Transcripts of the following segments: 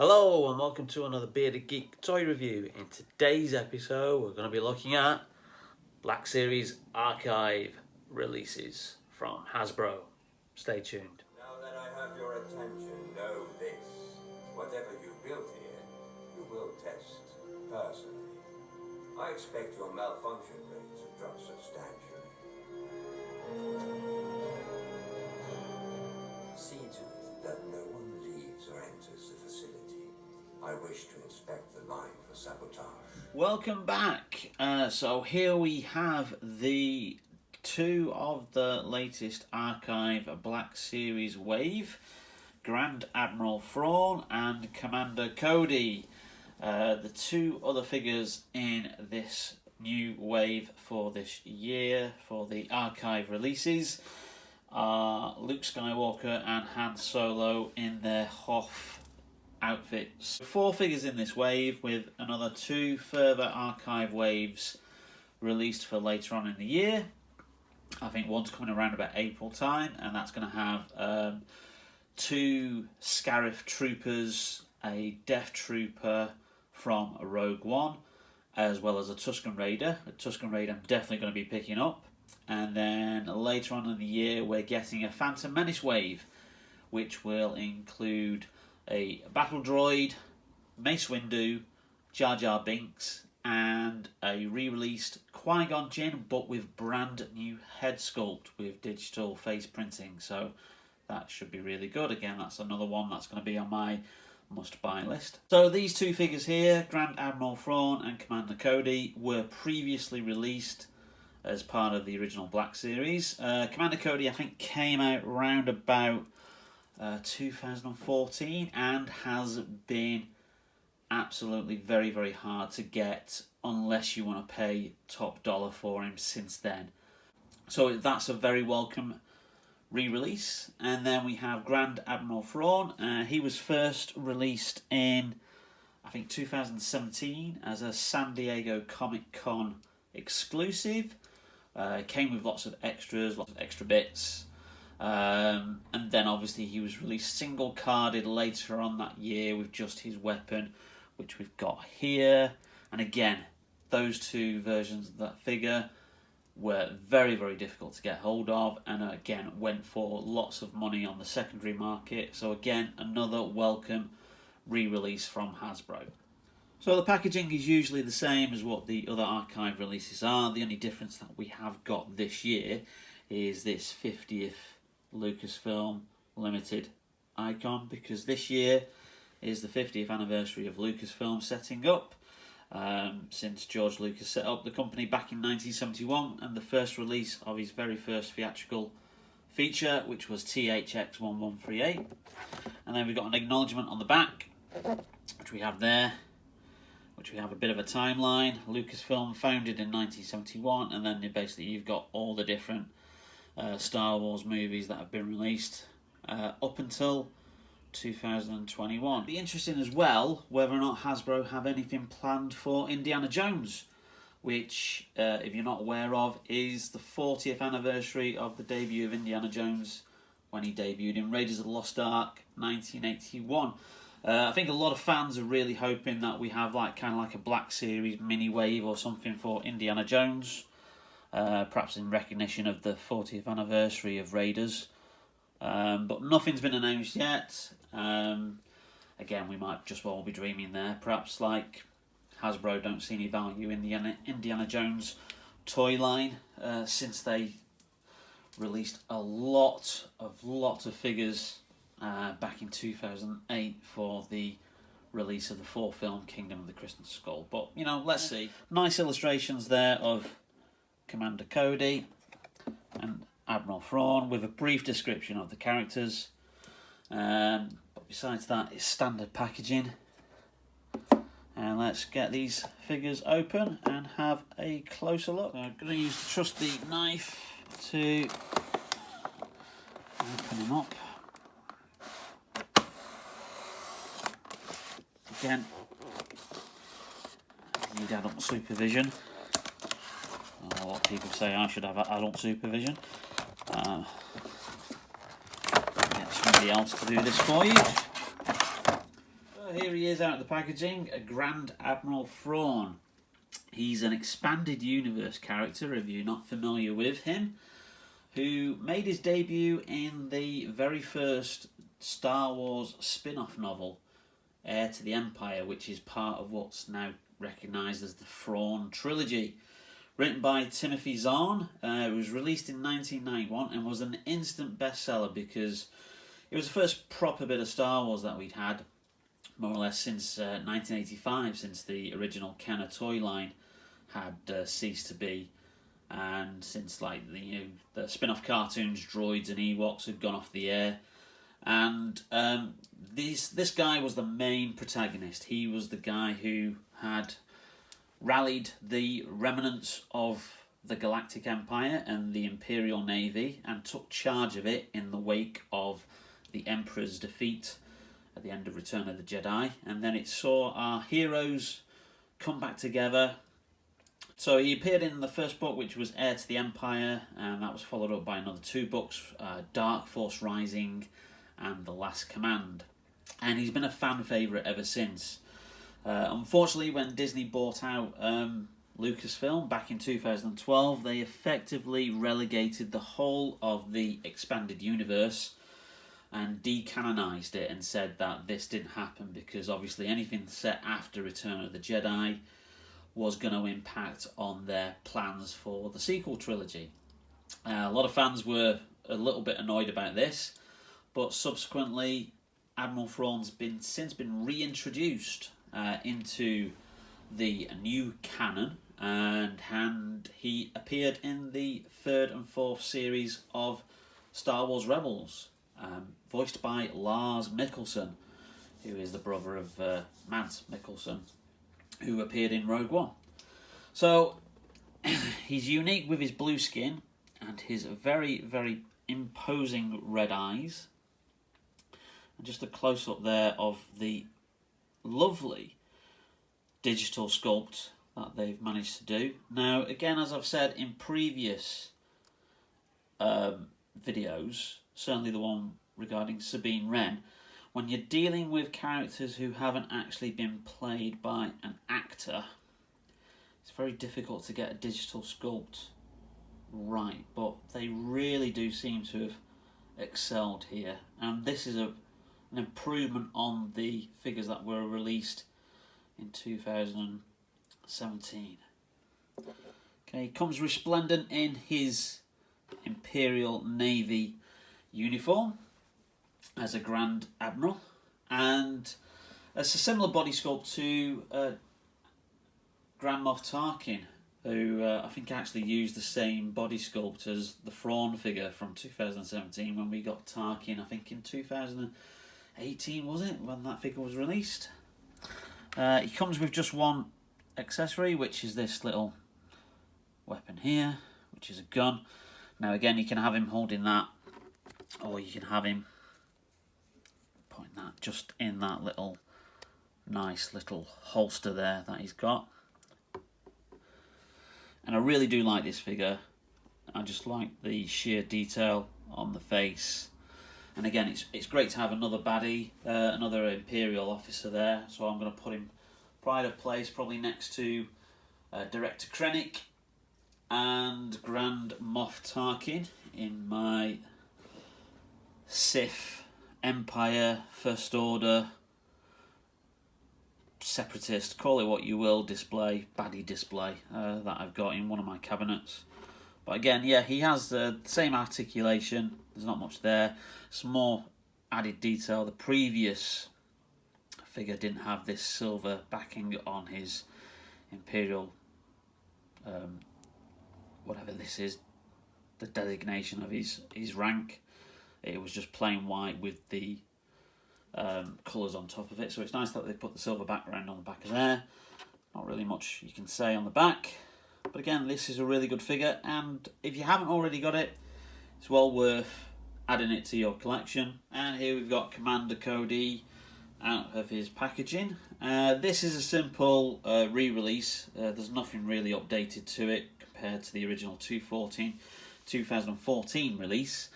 Hello and welcome to another Bearded Geek toy review. In today's episode we're going to be looking at Black Series Archive releases from Hasbro. Stay tuned. Now that I have your attention, know this. Whatever you build here, you will test personally. I expect your malfunction rate to drop substantially. See to it that no one leaves or enters the facility. I wish to inspect the line for sabotage. Welcome back. So here we have the two of the latest Archive Black Series wave, Grand Admiral Thrawn and Commander Cody. The two other figures in this new wave for this year for the Archive releases are Luke Skywalker and Han Solo in their Hoth outfits. 4 figures in this wave, with another 2 further Archive waves released for later on in the year. I think one's coming around about April time, and that's going to have 2 Scarif Troopers, a Death Trooper from Rogue One, as well as a Tusken Raider. A Tusken Raider I'm definitely going to be picking up. And then later on in the year we're getting a Phantom Menace wave, which will include a Battle Droid, Mace Windu, Jar Jar Binks, and a re-released Qui-Gon Jinn, but with brand new head sculpt with digital face printing. So that should be really good. Again, that's another one that's going to be on my must-buy list. So these 2 figures here, Grand Admiral Thrawn and Commander Cody, were previously released as part of the original Black Series. Commander Cody, I think, came out round about 2014 and has been absolutely very, very hard to get unless you want to pay top dollar for him since then. So that's a very welcome re-release. And then we have Grand Admiral Thrawn. He was first released in, I think, 2017 as a San Diego Comic-Con exclusive. Came with lots of extras, lots of extra bits. And then obviously he was released single carded later on that year with just his weapon, which we've got here. And again, those 2 versions of that figure were very, very difficult to get hold of, and again went for lots of money on the secondary market. So again, another welcome re-release from Hasbro. So the packaging is usually the same as what the other Archive releases are. The only difference that we have got this year is this 50th Lucasfilm Limited icon, because this year is the 50th anniversary of Lucasfilm setting up. Since George Lucas set up the company back in 1971, and the first release of his very first theatrical feature, which was THX 1138. And then we've got an acknowledgement on the back, which we have there, which we have a bit of a timeline. Lucasfilm founded in 1971, and then basically you've got all the different Star Wars movies that have been released up until 2021. It'd be interesting as well whether or not Hasbro have anything planned for Indiana Jones, which, if you're not aware of, is the 40th anniversary of the debut of Indiana Jones when he debuted in Raiders of the Lost Ark 1981. I think a lot of fans are really hoping that we have kind of like a Black Series mini wave or something for Indiana Jones, perhaps in recognition of the 40th anniversary of Raiders. But nothing's been announced yet. Again, we might just well be dreaming there. Perhaps like Hasbro don't see any value in the Indiana Jones toy line, since they released a lot of figures back in 2008 for the release of the 4th film, Kingdom of the Crystal Skull. But, you know, let's see. Nice illustrations there of Commander Cody and Admiral Thrawn with a brief description of the characters. But besides that, it's standard packaging. And let's get these figures open and have a closer look. So I'm going to use the trusty knife to open them up. Again, need adult supervision. A lot of people say I should have adult supervision. Get somebody else to do this for you. here he is out of the packaging, a Grand Admiral Thrawn. He's an expanded universe character, if you're not familiar with him, who made his debut in the very first Star Wars spin-off novel, Heir to the Empire, which is part of what's now recognised as the Thrawn trilogy. Written by Timothy Zahn, it was released in 1991 and was an instant bestseller because it was the first proper bit of Star Wars that we'd had, more or less since 1985, since the original Kenner toy line had ceased to be, and since like the spin-off cartoons, Droids and Ewoks had gone off the air. And this guy was the main protagonist. He was the guy who had rallied the remnants of the Galactic Empire and the Imperial Navy and took charge of it in the wake of the Emperor's defeat at the end of Return of the Jedi. And then it saw our heroes come back together. So he appeared in the first book, which was Heir to the Empire, and that was followed up by another 2 books, Dark Force Rising and The Last Command. And he's been a fan favourite ever since. Unfortunately, when Disney bought out Lucasfilm back in 2012, they effectively relegated the whole of the expanded universe and decanonised it and said that this didn't happen because obviously anything set after Return of the Jedi was going to impact on their plans for the sequel trilogy. A lot of fans were a little bit annoyed about this, but subsequently Admiral Thrawn's since been reintroduced into the new canon, and he appeared in the 3rd and 4th series of Star Wars Rebels, voiced by Lars Mikkelsen, who is the brother of Mads Mikkelsen, who appeared in Rogue One. So he's unique with his blue skin and his very, very imposing red eyes. And just a close-up there of the lovely digital sculpt that they've managed to do. Now, again, as I've said in previous videos, certainly the one regarding Sabine Wren, when you're dealing with characters who haven't actually been played by an actor, it's very difficult to get a digital sculpt right, but they really do seem to have excelled here, and this is an improvement on the figures that were released in 2017. Okay, he comes resplendent in his Imperial Navy uniform as a Grand Admiral, and it's a similar body sculpt to Grand Moff Tarkin, who I think actually used the same body sculpt as the Thrawn figure from 2017 when we got Tarkin, I think in 2018 was it, when that figure was released. He comes with just one accessory, which is this little weapon here, which is a gun. Now again, you can have him holding that, or you can have him putting that just in that little nice little holster there that he's got. And I really do like this figure. I just like the sheer detail on the face. And again, it's great to have another baddie, another Imperial officer there. So I'm going to put him pride of place, probably next to Director Krennic and Grand Moff Tarkin in my Sith, Empire, First Order, Separatist, call it what you will, display, baddie display that I've got in one of my cabinets. But again, yeah, he has the same articulation. There's not much there. Some more added detail. The previous figure didn't have this silver backing on his Imperial, whatever this is, the designation of his rank. It was just plain white with the colours on top of it. So it's nice that they put the silver background on the back of there. Not really much you can say on the back. But again, this is a really good figure, and if you haven't already got it, it's well worth adding it to your collection. And here we've got Commander Cody out of his packaging. This is a simple re-release. There's nothing really updated to it compared to the original 2014 release.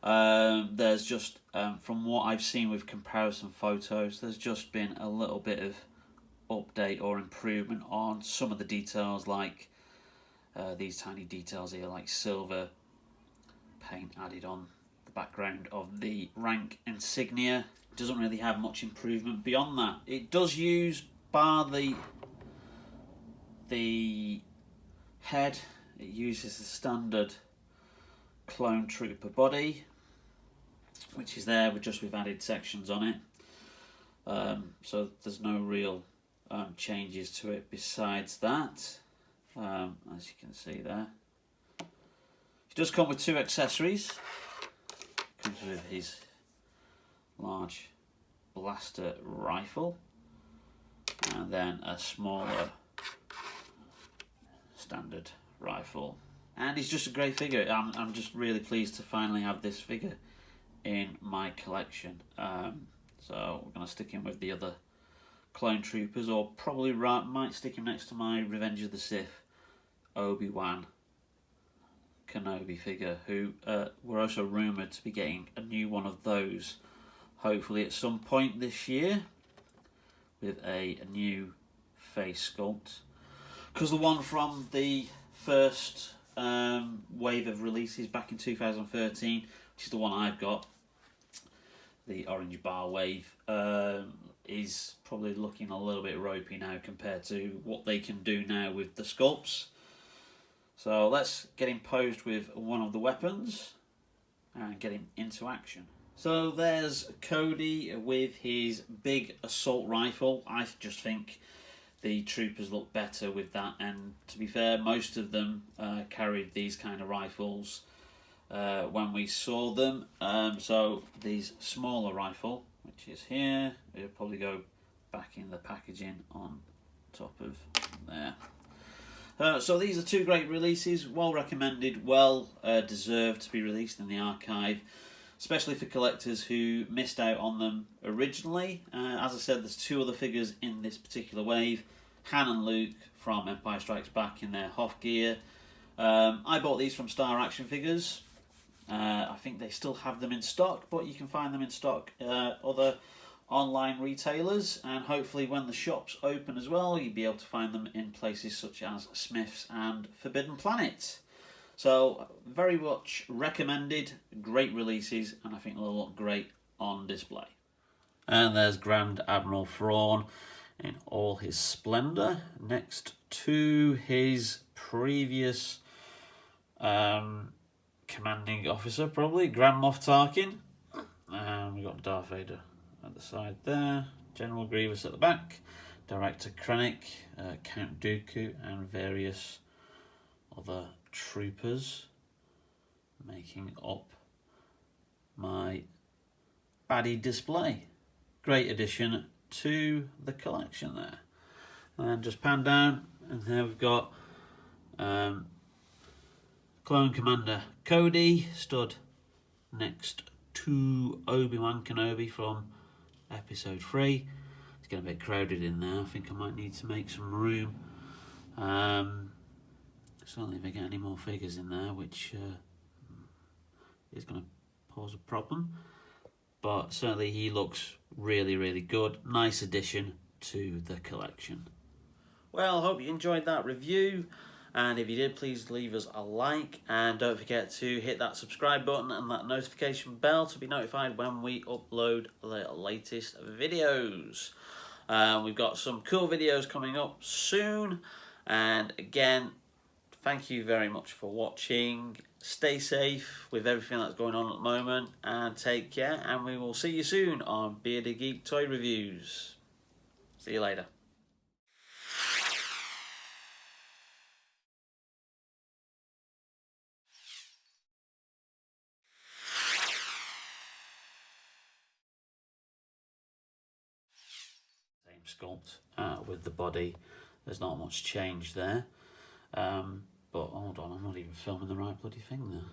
There's just from what I've seen with comparison photos, there's just been a little bit of update or improvement on some of the details, like these tiny details here, like silver paint added on the background of the rank insignia. It doesn't really have much improvement beyond that. It does use, bar the head, it uses the standard clone trooper body, which is there with added sections on it. So there's no real changes to it besides that. As you can see there, it does come with 2 accessories. Comes with his large blaster rifle and then a smaller standard rifle, and he's just a great figure. I'm just really pleased to finally have this figure in my collection. So we're going to stick him with the other clone troopers, or probably might stick him next to my Revenge of the Sith Obi-Wan Kenobi figure, who we're also rumoured to be getting a new one of those hopefully at some point this year, with a new face sculpt, because the one from the first wave of releases back in 2013, which is the one I've got, the orange bar wave, is probably looking a little bit ropey now compared to what they can do now with the sculpts. So let's get him posed with one of the weapons and get him into action. So there's Cody with his big assault rifle. I just think the troopers look better with that, and to be fair, most of them carried these kind of rifles when we saw them. So these smaller rifle, which is here, it'll probably go back in the packaging on top of there. So these are 2 great releases, well recommended, well deserved to be released in the archive, especially for collectors who missed out on them originally. As I said, there's 2 other figures in this particular wave, Han and Luke from Empire Strikes Back in their Hoth gear. I bought these from Star Action Figures. I think they still have them in stock, but you can find them in stock other online retailers, and hopefully when the shops open as well, you'll be able to find them in places such as Smith's and Forbidden Planet. So very much recommended, great releases, and I think they'll look great on display. And there's Grand Admiral Thrawn in all his splendour, next to his previous commanding officer, probably, Grand Moff Tarkin. And we've got Darth Vader at the side there, General Grievous at the back, Director Krennic, Count Dooku, and various other troopers making up my baddie display. Great addition to the collection there. And just pan down, and there we've got Clone Commander Cody stood next to Obi-Wan Kenobi from Episode 3. It's getting a bit crowded in there. I think I might need to make some room. Certainly if I get any more figures in there, which is going to pose a problem. But certainly he looks really, really good. Nice addition to the collection. Well, I hope you enjoyed that review. And if you did, please leave us a like. And don't forget to hit that subscribe button and that notification bell to be notified when we upload the latest videos. We've got some cool videos coming up soon. And again, thank you very much for watching. Stay safe with everything that's going on at the moment, and take care, and we will see you soon on Bearded Geek Toy Reviews. See you later. Same sculpt with the body. There's not much change there. But hold on, I'm not even filming the right bloody thing there.